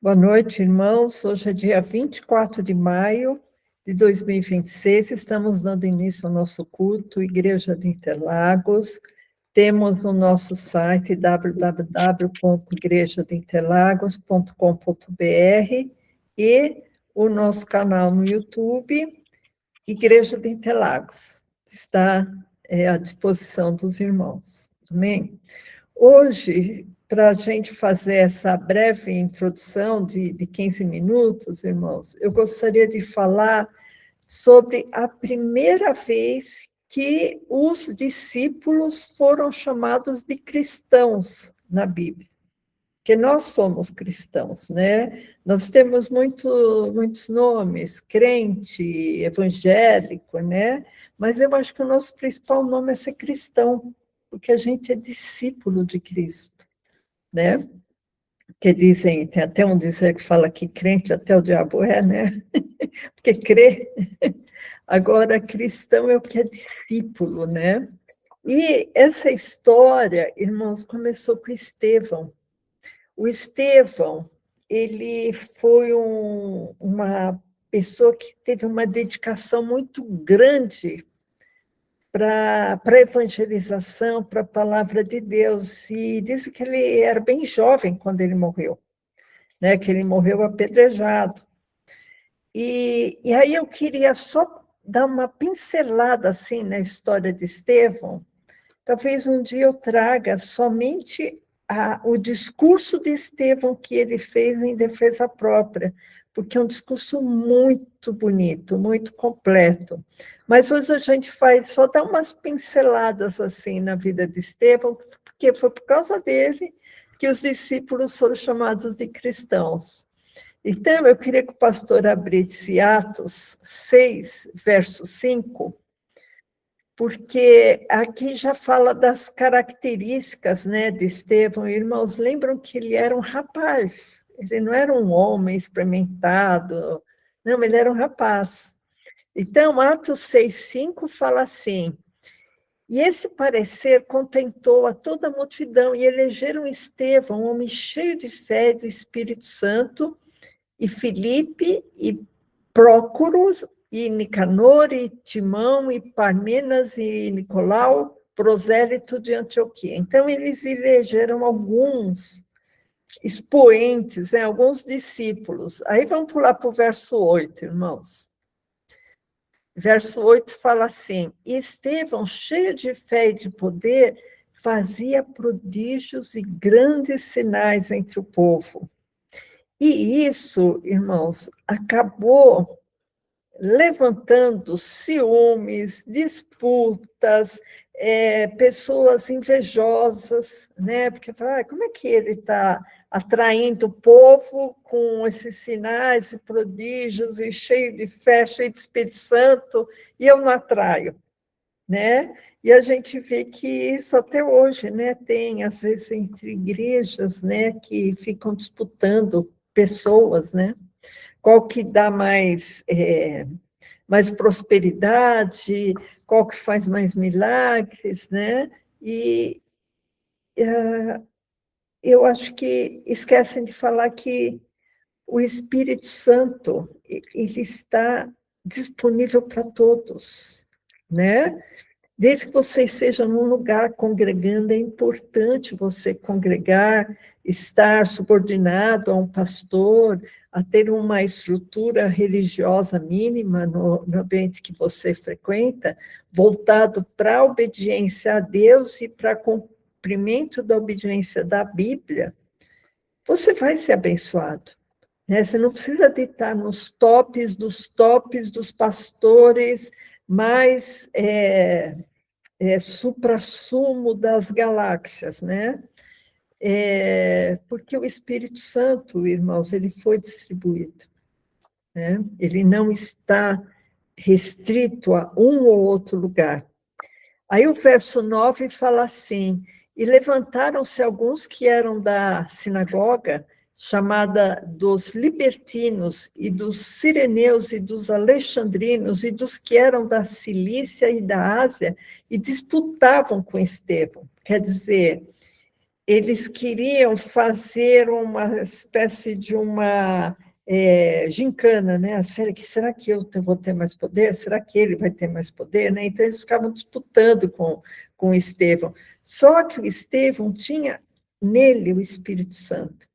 Boa noite, irmãos. Hoje é dia 24 de maio de 2026. Estamos dando início ao nosso culto, Igreja de Interlagos. Temos o nosso site www.igrejadeInterlagos.com.br e o nosso canal no YouTube, Igreja de Interlagos. Está à disposição dos irmãos. Amém? Hoje, para a gente fazer essa breve introdução de 15 minutos, irmãos, eu gostaria de falar sobre a primeira vez que os discípulos foram chamados de cristãos na Bíblia. Porque nós somos cristãos, né? Nós temos muitos nomes, crente, evangélico, né? Mas eu acho que o nosso principal nome é ser cristão, porque a gente é discípulo de Cristo, né? Que dizem, tem até um dizer que fala que crente até o diabo é, né? Porque crê. Agora, cristão é o que é discípulo, né? E essa história, irmãos, começou com Estevão. O Estevão, ele foi uma pessoa que teve uma dedicação muito grande para a evangelização, para a palavra de Deus. E dizem que ele era bem jovem quando ele morreu, né? Que ele morreu apedrejado. E aí eu queria só dar uma pincelada assim na história de Estevão. Talvez um dia eu traga somente o discurso de Estevão que ele fez em defesa própria, porque é um discurso muito bonito, muito completo. Mas hoje a gente faz só dar umas pinceladas assim na vida de Estevão, porque foi por causa dele que os discípulos foram chamados de cristãos. Então, eu queria que o pastor abrisse Atos 6, verso 5, porque aqui já fala das características, né, de Estevão. Irmãos, lembram que ele era um rapaz, ele não era um homem experimentado, não, ele era um rapaz. Então, Atos 6:5 fala assim: e esse parecer contentou a toda a multidão, e elegeram Estevão, um homem cheio de fé e do Espírito Santo, e Filipe, e Prócoro, e Nicanor, e Timão, e Parmenas, e Nicolau, prosélito de Antioquia. Então, eles elegeram alguns expoentes, né, alguns discípulos. Aí vamos pular para o verso 8, irmãos. Verso 8 fala assim: e Estevão, cheio de fé e de poder, fazia prodígios e grandes sinais entre o povo. E isso, irmãos, acabou levantando ciúmes, disputas, pessoas invejosas, né? Porque como é que ele está atraindo o povo com esses sinais e prodígios, e cheio de fé, cheio de Espírito Santo, e eu não atraio, né? E a gente vê que isso até hoje, né, tem, às vezes, entre igrejas, né, que ficam disputando pessoas, né? Qual que dá mais prosperidade, qual que faz mais milagres, né? E eu acho que esquecem de falar que o Espírito Santo, ele está disponível para todos, né? Desde que você esteja num lugar congregando, é importante você congregar, estar subordinado a um pastor, a ter uma estrutura religiosa mínima no ambiente que você frequenta, voltado para a obediência a Deus e para cumprimento da obediência da Bíblia, você vai ser abençoado, né? Você não precisa de estar nos tops dos pastores mais suprassumo das galáxias, né? Porque o Espírito Santo, irmãos, ele foi distribuído, né? Ele não está restrito a um ou outro lugar. Aí o verso 9 fala assim: e levantaram-se alguns que eram da sinagoga, chamada dos libertinos, e dos sireneus, e dos alexandrinos, e dos que eram da Cilícia e da Ásia, e disputavam com Estevão. Quer dizer, eles queriam fazer uma espécie de uma gincana, né? Será que eu vou ter mais poder? Será que ele vai ter mais poder? Né? Então, eles ficavam disputando com Estevão. Só que o Estevão tinha nele o Espírito Santo,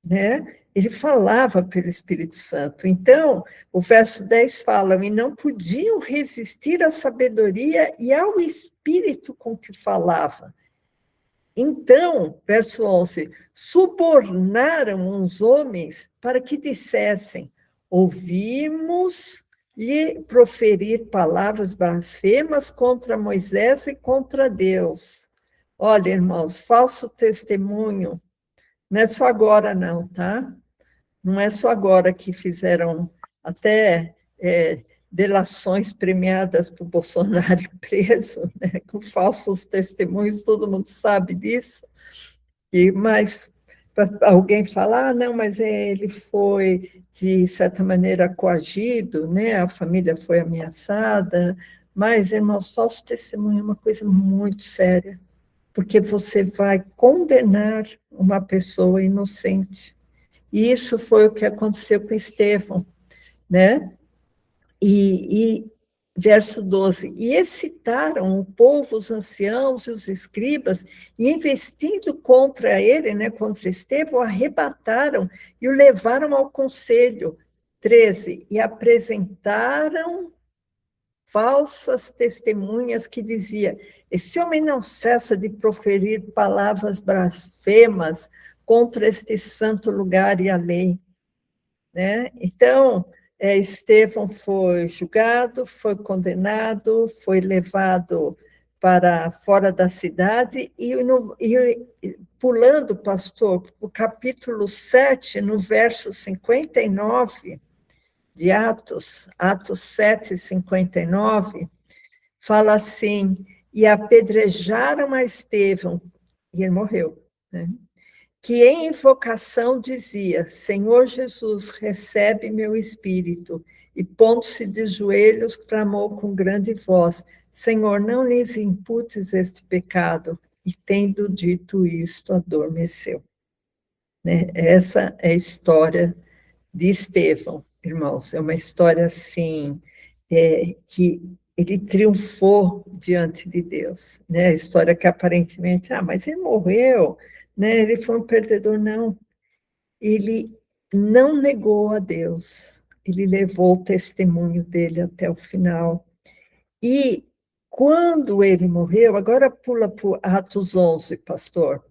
né? Ele falava pelo Espírito Santo. Então, o verso 10 fala, e não podiam resistir à sabedoria e ao Espírito com que falava. Então, verso 11, subornaram os homens para que dissessem, ouvimos-lhe proferir palavras blasfemas contra Moisés e contra Deus. Olha, irmãos, falso testemunho, não é só agora não, tá? Não é só agora que fizeram até delações premiadas para o Bolsonaro preso, né, com falsos testemunhos, todo mundo sabe disso, mas para alguém falar, não, mas ele foi, de certa maneira, coagido, né, a família foi ameaçada, mas, irmãos, falso testemunho é uma coisa muito séria, porque você vai condenar uma pessoa inocente. E isso foi o que aconteceu com Estevão, né? E verso 12, e excitaram o povo, os anciãos e os escribas, e investindo contra ele, né, contra Estevão, arrebataram e o levaram ao conselho. 13, e apresentaram falsas testemunhas que dizia, esse homem não cessa de proferir palavras blasfemas contra este santo lugar e a lei. Né? Então, Estevão foi julgado, foi condenado, foi levado para fora da cidade e pulando, pastor, o capítulo 7, no verso 59 de Atos 7, 59, fala assim, e apedrejaram a Estevão, e ele morreu, né? Que em invocação dizia, Senhor Jesus, recebe meu espírito, e pondo-se de joelhos, clamou com grande voz, Senhor, não lhes imputes este pecado, e tendo dito isto, adormeceu. Né? Essa é a história de Estevão, irmãos, é uma história assim, que ele triunfou diante de Deus, né? A história que aparentemente, mas ele morreu, né? Ele foi um perdedor, não. Ele não negou a Deus, ele levou o testemunho dele até o final. E quando ele morreu, agora pula para Atos 11, pastor,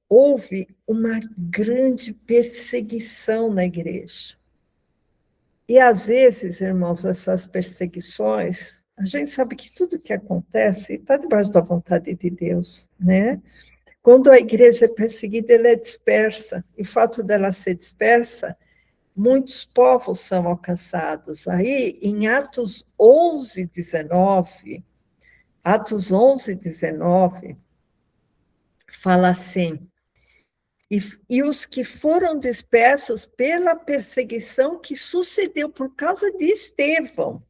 houve uma grande perseguição na igreja. E, às vezes, irmãos, essas perseguições, a gente sabe que tudo que acontece está debaixo da vontade de Deus, né? Quando a igreja é perseguida, ela é dispersa. E o fato dela ser dispersa, muitos povos são alcançados. Aí, em Atos 11, 19, fala assim, e os que foram dispersos pela perseguição que sucedeu por causa de Estevão,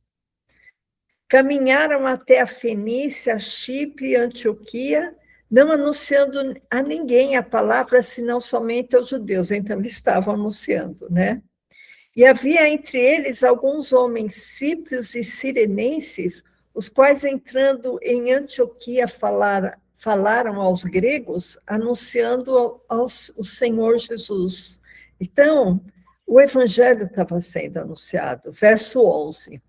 caminharam até a Fenícia, Chipre e Antioquia, não anunciando a ninguém a palavra, senão somente aos judeus. Então, eles estavam anunciando, né? E havia entre eles alguns homens síprios e sirenenses, os quais, entrando em Antioquia, falaram aos gregos, anunciando o Senhor Jesus. Então, o evangelho estava sendo anunciado. Verso 11.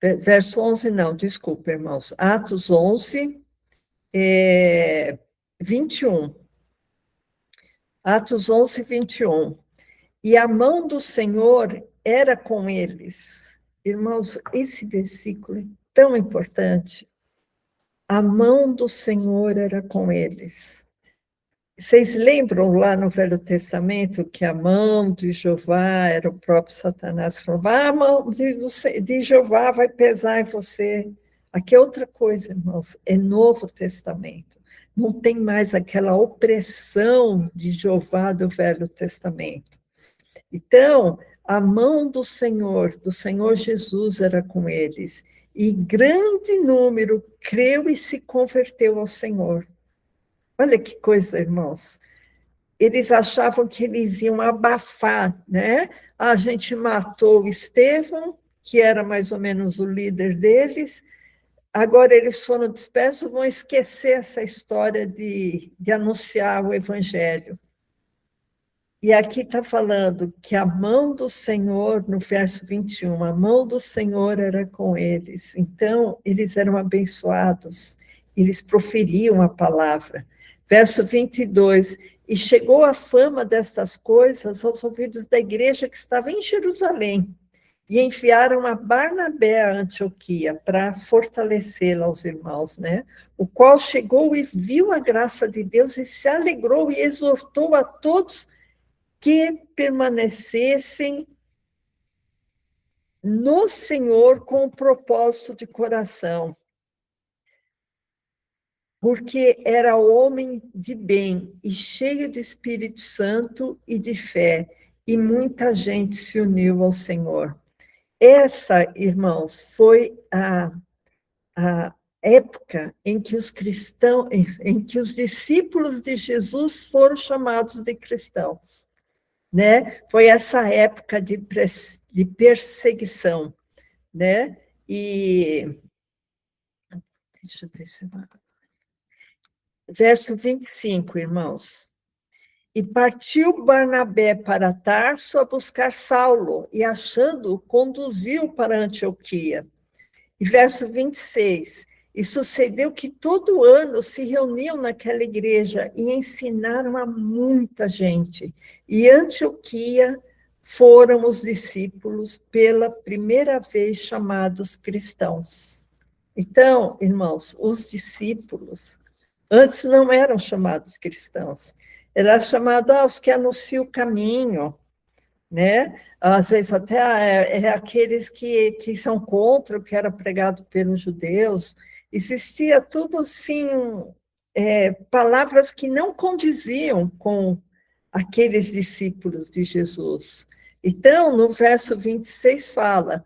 Verso 11, não, desculpa, irmãos. Atos 11, 21. Atos 11, 21. E a mão do Senhor era com eles. Irmãos, esse versículo é tão importante. A mão do Senhor era com eles. Vocês lembram lá no Velho Testamento que a mão de Jeová era o próprio Satanás que falava, a mão de Jeová vai pesar em você. Aqui é outra coisa, irmãos, é Novo Testamento. Não tem mais aquela opressão de Jeová do Velho Testamento. Então, a mão do Senhor Jesus era com eles, e grande número creu e se converteu ao Senhor. Olha que coisa, irmãos. Eles achavam que eles iam abafar, né? A gente matou Estevão, que era mais ou menos o líder deles, agora eles foram dispersos, vão esquecer essa história de anunciar o evangelho. E aqui está falando que a mão do Senhor, no verso 21, a mão do Senhor era com eles. Então, eles eram abençoados, eles proferiam a palavra. Verso 22, e chegou a fama destas coisas aos ouvidos da igreja que estava em Jerusalém, e enviaram a Barnabé a Antioquia para fortalecê-la aos irmãos, né? O qual chegou e viu a graça de Deus e se alegrou e exortou a todos que permanecessem no Senhor com o propósito de coração, porque era homem de bem e cheio de Espírito Santo e de fé, e muita gente se uniu ao Senhor. Essa, irmãos, foi a época em que os cristãos, em que os discípulos de Jesus foram chamados de cristãos, né? Foi essa época de perseguição, né? E deixa eu ver se verso 25, irmãos. E partiu Barnabé para Tarso a buscar Saulo, e achando-o, conduziu para Antioquia. E verso 26, e sucedeu que todo ano se reuniam naquela igreja e ensinaram a muita gente. E Antioquia foram os discípulos pela primeira vez chamados cristãos. Então, irmãos, os discípulos antes não eram chamados cristãos, era chamado os que anunciam o caminho, né? Às vezes até aqueles que são contra o que era pregado pelos judeus. Existia tudo assim, palavras que não condiziam com aqueles discípulos de Jesus. Então, no verso 26 fala,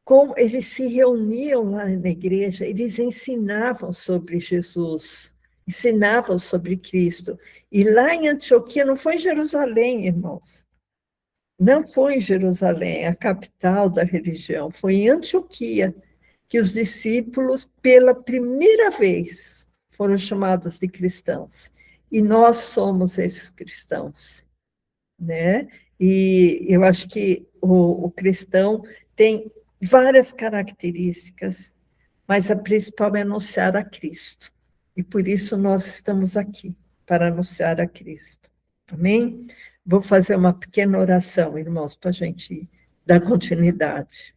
como eles se reuniam lá na igreja, eles ensinavam sobre Jesus, ensinavam sobre Cristo. E lá em Antioquia, não foi em Jerusalém, irmãos, não foi em Jerusalém, a capital da religião, foi em Antioquia que os discípulos, pela primeira vez, foram chamados de cristãos. E nós somos esses cristãos, né? E eu acho que o cristão tem várias características, mas a principal é anunciar a Cristo. E por isso nós estamos aqui, para anunciar a Cristo. Amém? Vou fazer uma pequena oração, irmãos, para a gente dar continuidade.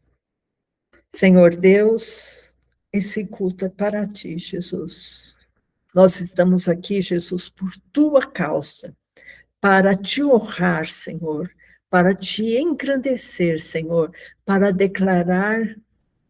Senhor Deus, esse culto é para ti, Jesus. Nós estamos aqui, Jesus, por tua causa, para te honrar, Senhor, para te engrandecer, Senhor, para declarar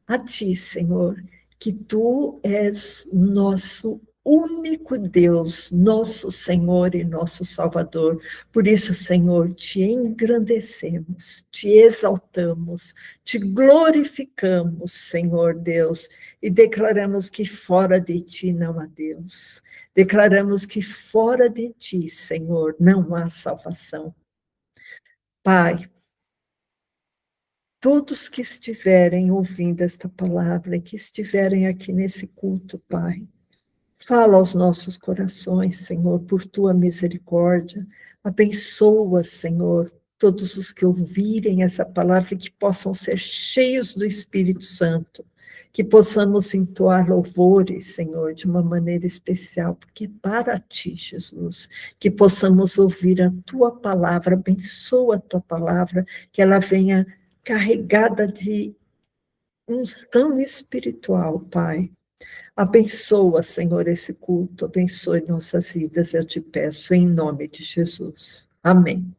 a ti, Senhor, que tu és nosso único Deus, nosso Senhor e nosso Salvador. Por isso, Senhor, te engrandecemos, te exaltamos, te glorificamos, Senhor Deus, e declaramos que fora de ti não há Deus. Declaramos que fora de ti, Senhor, não há salvação. Pai, todos que estiverem ouvindo esta palavra, que estiverem aqui nesse culto, Pai, fala aos nossos corações, Senhor, por tua misericórdia. Abençoa, Senhor, todos os que ouvirem essa palavra e que possam ser cheios do Espírito Santo, que possamos entoar louvores, Senhor, de uma maneira especial, porque para ti, Jesus, que possamos ouvir a tua palavra, abençoa a tua palavra, que ela venha carregada de unção espiritual, Pai. Abençoa, Senhor, esse culto, abençoe nossas vidas, eu te peço, em nome de Jesus. Amém.